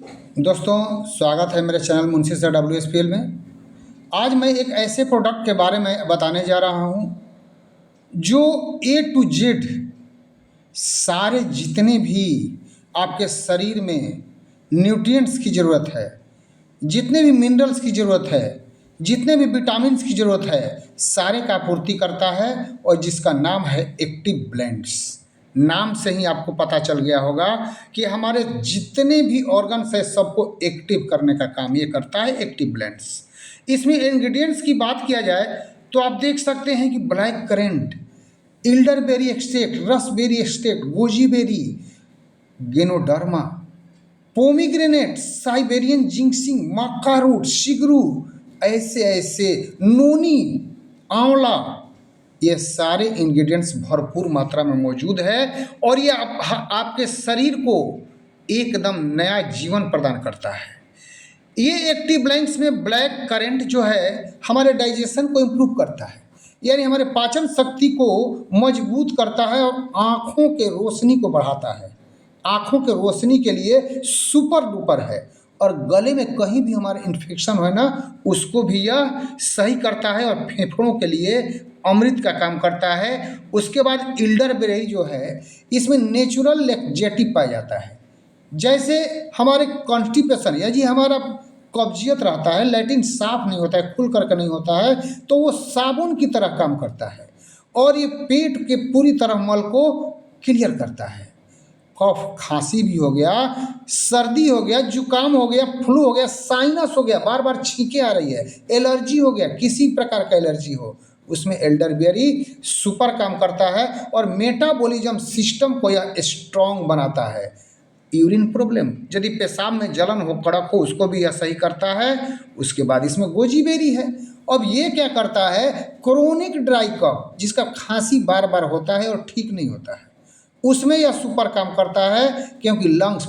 दोस्तों, स्वागत है मेरे चैनल मुंशी सर WSPL में। आज मैं एक ऐसे प्रोडक्ट के बारे में बताने जा रहा हूं जो A to Z सारे जितने भी आपके शरीर में न्यूट्रिएंट्स की ज़रूरत है, जितने भी मिनरल्स की ज़रूरत है, जितने भी विटामिन्स की ज़रूरत है, सारे का आपूर्ति करता है और जिसका नाम है एक्टिव ब्लेंड्स। नाम से ही आपको पता चल गया होगा कि हमारे जितने भी ऑर्गन्स है सबको एक्टिव करने का काम ये करता है एक्टिव ब्लेंड्स। इसमें इंग्रेडिएंट्स की बात किया जाए तो आप देख सकते हैं कि black currant, elderberry extract, raspberry extract, goji berry, ganoderma, pomegranate, Siberian ginseng, maca root, शिगरू, ऐसे ऐसे नोनी, आंवला, ये सारे इंग्रेडिएंट्स भरपूर मात्रा में मौजूद है और ये आपके शरीर को एकदम नया जीवन प्रदान करता है। ये एक्टिव ब्लेंड्स में ब्लैक करेंट जो है हमारे डाइजेशन को इम्प्रूव करता है, यानी हमारे पाचन शक्ति को मजबूत करता है और आँखों के रोशनी को बढ़ाता है। आँखों के रोशनी के लिए सुपर डुपर है और गले में कहीं भी हमारे इन्फेक्शन है ना, उसको भी यह सही करता है और फेफड़ों के लिए अमृत का काम करता है। उसके बाद इल्डरबेरी जो है इसमें नेचुरल लैक्जेटिव पाया जाता है। जैसे हमारे कॉन्स्टिपेशन या जी हमारा कब्जियत रहता है, लैट्रिन साफ नहीं होता है, खुल करके नहीं होता है, तो वो साबुन की तरह काम करता है और ये पेट के पूरी तरह मल को क्लियर करता है। कफ खांसी भी हो गया, सर्दी हो गया, जुकाम हो गया, फ्लू हो गया, साइनस हो गया, बार बार छींके आ रही है, एलर्जी हो गया, किसी प्रकार का एलर्जी हो, उसमें एल्डरबेरी सुपर काम करता है और मेटाबॉलिज्म सिस्टम को यह स्ट्रॉन्ग बनाता है। यूरिन प्रॉब्लम, यदि पेशाब में जलन हो, कड़क हो, उसको भी यह सही करता है। उसके बाद इसमें गोजी बेरी है। अब ये क्या करता है, क्रोनिक ड्राई कफ, जिसका खांसी बार बार होता है और ठीक नहीं होता है, उसमें यह सुपर काम करता है क्योंकि लंग्स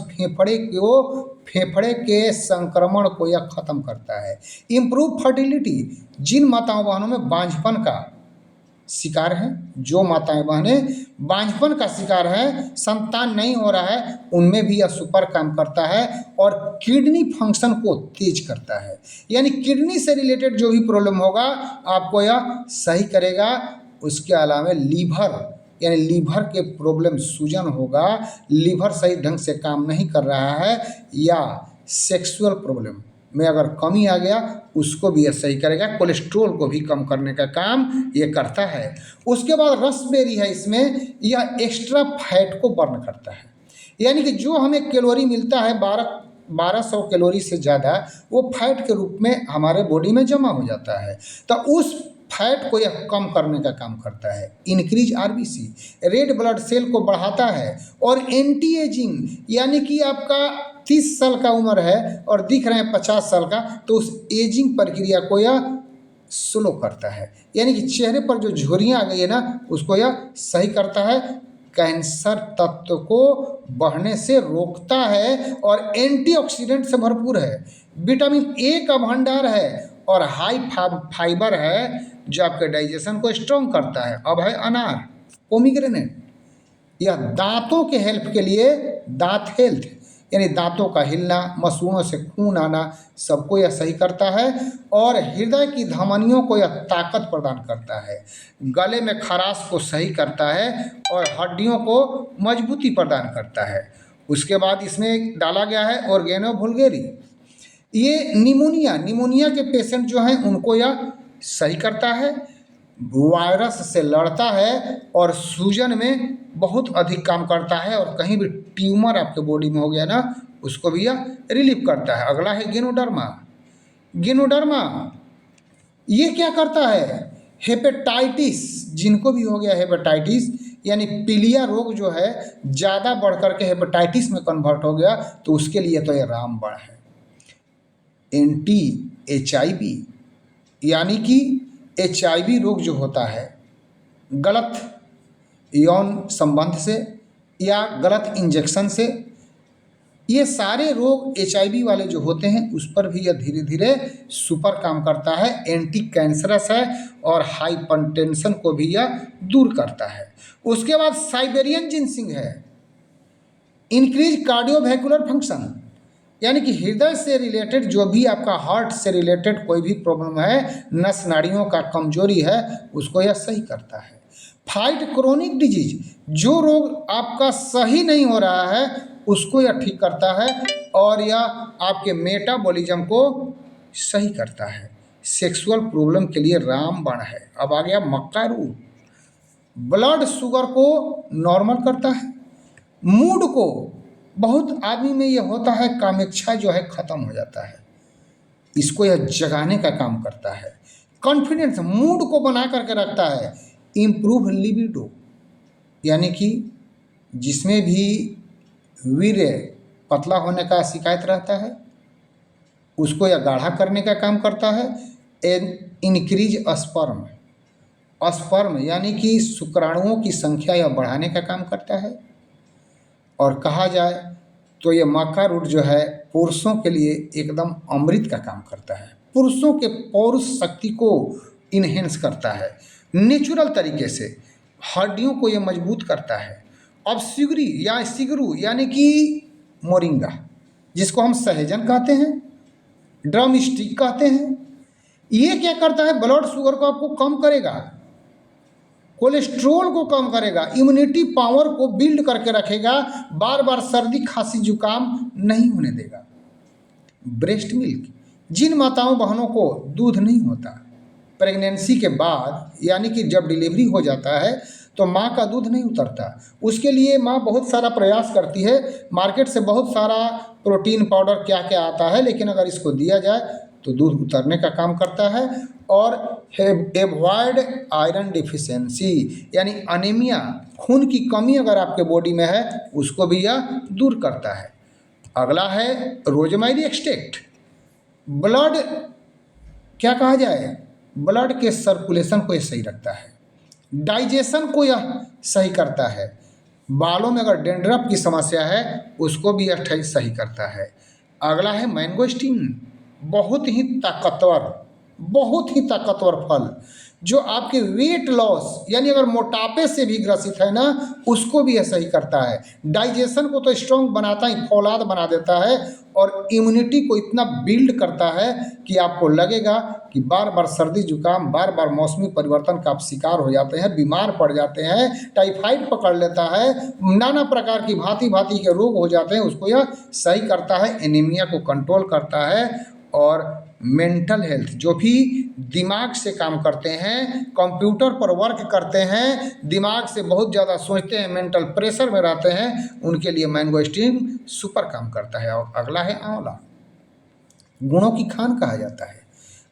फेफड़े के संक्रमण को यह खत्म करता है। इम्प्रूव फर्टिलिटी, जिन माताओं बहनों में बांझपन का शिकार है, जो माताएं बहनें बांझपन का शिकार है, संतान नहीं हो रहा है, उनमें भी यह सुपर काम करता है और किडनी फंक्शन को तेज करता है। यानी किडनी से रिलेटेड जो भी प्रॉब्लम होगा आपको यह सही करेगा। उसके अलावा लीवर, यानी लीवर के प्रॉब्लम, सूजन होगा, लीवर सही ढंग से काम नहीं कर रहा है, या सेक्सुअल प्रॉब्लम में अगर कमी आ गया उसको भी यह सही करेगा। कोलेस्ट्रोल को भी कम करने का काम ये करता है। उसके बाद रसबेरी है, इसमें यह एक्स्ट्रा फैट को बर्न करता है, यानी कि जो हमें कैलोरी मिलता है 1200 कैलोरी से ज़्यादा, वो फैट के रूप में हमारे बॉडी में जमा हो जाता है, तो उस फैट को यह कम करने का काम करता है। Increase RBC, red blood cell को बढ़ाता है और एंटी एजिंग, यानी कि आपका 30 साल का उम्र है और दिख रहे हैं 50 साल का, तो उस एजिंग प्रक्रिया को यह स्लो करता है, यानी कि चेहरे पर जो झुर्रियाँ आ गई है ना, उसको यह सही करता है। कैंसर तत्व को बढ़ने से रोकता है और एंटीऑक्सीडेंट से भरपूर है। विटामिन A का भंडार है और हाई फाइबर है जो आपके डाइजेशन को स्ट्रॉन्ग करता है। अब है अनार, पोमीग्रेनेट, यह दांतों के हेल्प के लिए, दांत हेल्थ यानी दांतों का हिलना, मसूड़ों से खून आना, सबको यह सही करता है और हृदय की धमनियों को यह ताकत प्रदान करता है। गले में खराश को सही करता है और हड्डियों को मजबूती प्रदान करता है। उसके बाद इसमें डाला गया है ऑर्गेनो वुल्गेरी, ये निमोनिया के पेशेंट जो हैं उनको यह सही करता है, वायरस से लड़ता है और सूजन में बहुत अधिक काम करता है और कहीं भी ट्यूमर आपके बॉडी में हो गया ना, उसको भी यह रिलीव करता है। अगला है गेनोडर्मा, ये क्या करता है, हेपेटाइटिस, जिनको भी हो गया हेपेटाइटिस, यानी पीलिया रोग जो है ज़्यादा बढ़ करके हेपेटाइटिस में कन्वर्ट हो गया, तो उसके लिए तो यह रामबाण है। एंटी HIV, यानी कि HIV रोग जो होता है गलत यौन संबंध से या गलत इंजेक्शन से, ये सारे रोग HIV वाले जो होते हैं उस पर भी यह धीरे धीरे सुपर काम करता है। एंटी कैंसरस है और हाइपरटेंशन को भी यह दूर करता है। उसके बाद साइबेरियन जिंक्सिंग है, इंक्रीज कार्डियोवैस्कुलर फंक्शन, यानी कि हृदय से रिलेटेड जो भी आपका हार्ट से रिलेटेड कोई भी प्रॉब्लम है, नस नाड़ियों का कमजोरी है, उसको यह सही करता है। फाइट क्रोनिक डिजीज, जो रोग आपका सही नहीं हो रहा है उसको यह ठीक करता है और यह आपके मेटाबॉलिज्म को सही करता है। सेक्सुअल प्रॉब्लम के लिए रामबाण है। अब आ गया मक्का रूट, ब्लड शुगर को नॉर्मल करता है। मूड को, बहुत आदमी में यह होता है कामेच्छा जो है खत्म हो जाता है, इसको यह जगाने का काम करता है। कॉन्फिडेंस, मूड को बना करके रखता है। इम्प्रूव लिबिडो, यानी कि जिसमें भी वीर्य पतला होने का शिकायत रहता है उसको यह गाढ़ा करने का काम करता है। इंक्रीज स्पर्म, स्पर्म यानी कि शुक्राणुओं की संख्या यह बढ़ाने का काम करता है। और कहा जाए तो ये मक्का रूट जो है पुरुषों के लिए एकदम अमृत का काम करता है। पुरुषों के पौरुष शक्ति को इन्हेंस करता है नेचुरल तरीके से, हड्डियों को ये मजबूत करता है। अब सिगरी या सिगरू यानी कि मोरिंगा, जिसको हम सहजन कहते हैं, ड्रम स्टिक कहते हैं, ये क्या करता है, ब्लड शुगर को आपको कम करेगा, कोलेस्ट्रोल को कम करेगा, इम्यूनिटी पावर को बिल्ड करके रखेगा, बार बार सर्दी खांसी जुकाम नहीं होने देगा। ब्रेस्ट मिल्क, जिन माताओं बहनों को दूध नहीं होता प्रेगनेंसी के बाद, यानी कि जब डिलीवरी हो जाता है तो माँ का दूध नहीं उतरता, उसके लिए माँ बहुत सारा प्रयास करती है। मार्केट से बहुत सारा प्रोटीन पाउडर क्या क्या आता है, लेकिन अगर इसको दिया जाए तो दूध उतरने का काम करता है। और एवॉइड आयरन डिफिशियंसी, यानी अनीमिया, खून की कमी अगर आपके बॉडी में है उसको भी यह दूर करता है। अगला है रोजमेरी एक्सट्रैक्ट, ब्लड, क्या कहा जाए, ब्लड के सर्कुलेशन को यह सही रखता है, डाइजेशन को यह सही करता है, बालों में अगर डेंड्रफ की समस्या है उसको भी यह सही करता है। अगला है मैंगोस्टीन, बहुत ही ताकतवर फल, जो आपके वेट लॉस यानी अगर मोटापे से भी ग्रसित है ना उसको भी यह सही करता है। डाइजेशन को तो स्ट्रॉन्ग बनाता ही, फौलाद बना देता है और इम्यूनिटी को इतना बिल्ड करता है कि आपको लगेगा कि बार बार सर्दी जुकाम, बार बार मौसमी परिवर्तन का आप शिकार हो जाते हैं, बीमार पड़ जाते हैं, टाइफाइड पकड़ लेता है, नाना प्रकार की भांति भांति के रोग हो जाते हैं, उसको यह सही करता है। एनीमिया को कंट्रोल करता है। और मेंटल हेल्थ, जो भी दिमाग से काम करते हैं, कंप्यूटर पर वर्क करते हैं, दिमाग से बहुत ज़्यादा सोचते हैं, मेंटल प्रेशर में रहते हैं, उनके लिए मैंगोस्टीन सुपर काम करता है। और अगला है आंवला, गुणों की खान कहा जाता है।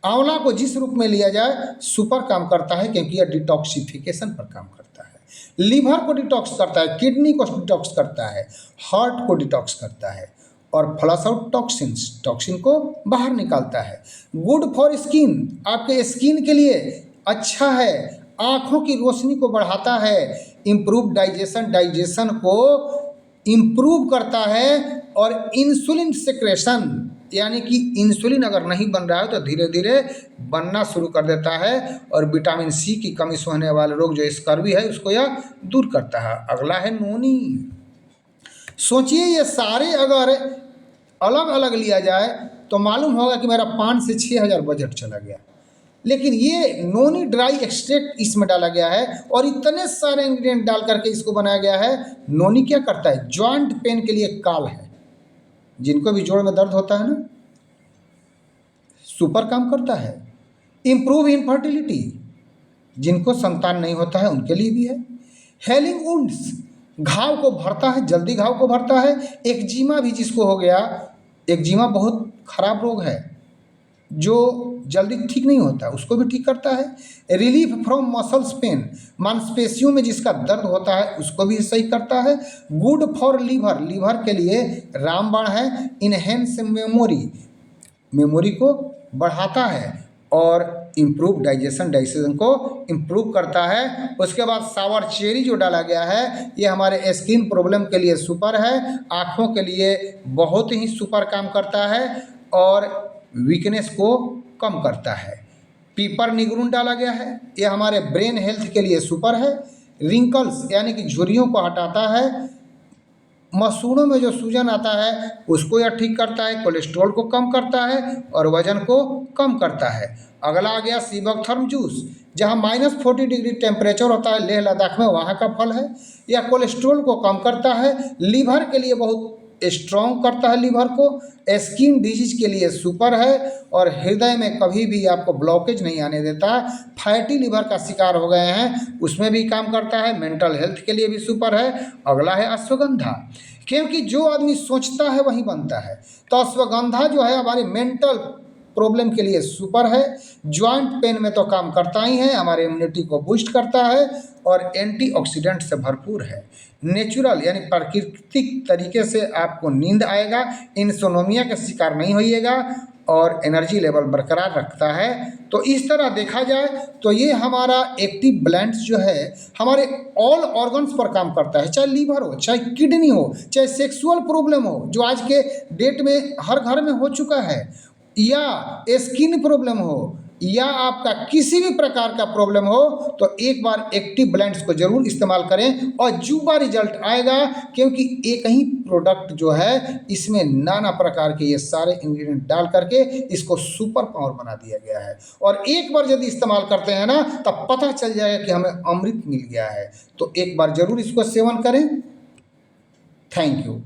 आंवला को जिस रूप में लिया जाए सुपर काम करता है, क्योंकि यह डिटॉक्सिफिकेशन पर काम करता है। लीवर को डिटॉक्स करता है, किडनी को डिटॉक्स करता है, हार्ट को डिटॉक्स करता है और फ्लश आउट टॉक्सिन्स, टॉक्सिन को बाहर निकालता है। गुड फॉर स्किन, आपके स्किन के लिए अच्छा है, आँखों की रोशनी को बढ़ाता है, इम्प्रूव डाइजेशन, डाइजेशन को इम्प्रूव करता है। और इंसुलिन सिक्रेशन, यानी कि इंसुलिन अगर नहीं बन रहा है तो धीरे धीरे बनना शुरू कर देता है। और विटामिन सी की कमी से होने वाले रोग जो स्कर्वी है उसको यह दूर करता है। अगला है नोनी, सोचिए ये सारे अगर अलग अलग लिया जाए तो मालूम होगा कि मेरा 5 से 6 हज़ार बजट चला गया, लेकिन ये नोनी ड्राई एक्सट्रैक्ट इसमें डाला गया है और इतने सारे इंग्रेडिएंट डाल करके इसको बनाया गया है। नोनी क्या करता है, जॉइंट पेन के लिए काल है, जिनको भी जोड़ में दर्द होता है ना, सुपर काम करता है। इम्प्रूव इनफर्टिलिटी, जिनको संतान नहीं होता है उनके लिए भी है। हेलिंग वुंड्स, घाव को भरता है, जल्दी घाव को भरता है। एक्जिमा भी जिसको हो गया, एक्जिमा बहुत खराब रोग है जो जल्दी ठीक नहीं होता, उसको भी ठीक करता है। रिलीफ फ्रॉम मसल्स पेन, मांसपेशियों में जिसका दर्द होता है उसको भी सही करता है। गुड फॉर लीवर, लीवर के लिए रामबाण है। इनहेंस मेमोरी, मेमोरी को बढ़ाता है और इम्प्रूव डाइजेशन, डाइजेशन को इम्प्रूव करता है। उसके बाद सावर चेरी जो डाला गया है ये हमारे स्किन प्रॉब्लम के लिए सुपर है, आँखों के लिए बहुत ही सुपर काम करता है और वीकनेस को कम करता है। पीपर निगरून डाला गया है, ये हमारे ब्रेन हेल्थ के लिए सुपर है। रिंकल्स यानी कि झुर्रियों को हटाता है। मसूड़ों में जो सूजन आता है उसको यह ठीक करता है, कोलेस्ट्रॉल को कम करता है और वजन को कम करता है। अगला आ गया सीबकथर्म जूस, जहाँ -40 डिग्री टेम्परेचर होता है लेह लद्दाख में, वहाँ का फल है। यह कोलेस्ट्रॉल को कम करता है, लीवर के लिए बहुत स्ट्रॉन्ग करता है लीवर को, स्किन डिजीज के लिए सुपर है और हृदय में कभी भी आपको ब्लॉकेज नहीं आने देता। फैटी लीवर का शिकार हो गए हैं उसमें भी काम करता है, मेंटल हेल्थ के लिए भी सुपर है। अगला है अश्वगंधा, क्योंकि जो आदमी सोचता है वही बनता है, तो अश्वगंधा जो है हमारे मेंटल प्रॉब्लम के लिए सुपर है। जॉइंट पेन में तो काम करता ही है, हमारे इम्यूनिटी को बूस्ट करता है और एंटीऑक्सीडेंट से भरपूर है। नेचुरल यानी प्राकृतिक तरीके से आपको नींद आएगा, इंसोनोमिया का शिकार नहीं होइएगा और एनर्जी लेवल बरकरार रखता है। तो इस तरह देखा जाए तो ये हमारा एक्टिव ब्लेंड्स जो है हमारे ऑल ऑर्गन्स पर काम करता है, चाहे लीवर हो, चाहे किडनी हो, चाहे सेक्सुअल प्रॉब्लम हो जो आज के डेट में हर घर में हो चुका है, या स्किन प्रॉब्लम हो, या आपका किसी भी प्रकार का प्रॉब्लम हो, तो एक बार एक्टिव ब्लेंड्स को जरूर इस्तेमाल करें और जुबा रिजल्ट आएगा। क्योंकि एक ही प्रोडक्ट जो है इसमें नाना प्रकार के ये सारे इंग्रेडिएंट डाल करके इसको सुपर पावर बना दिया गया है और एक बार यदि इस्तेमाल करते हैं ना तब पता चल जाएगा कि हमें अमृत मिल गया है। तो एक बार जरूर इसको सेवन करें। Thank you.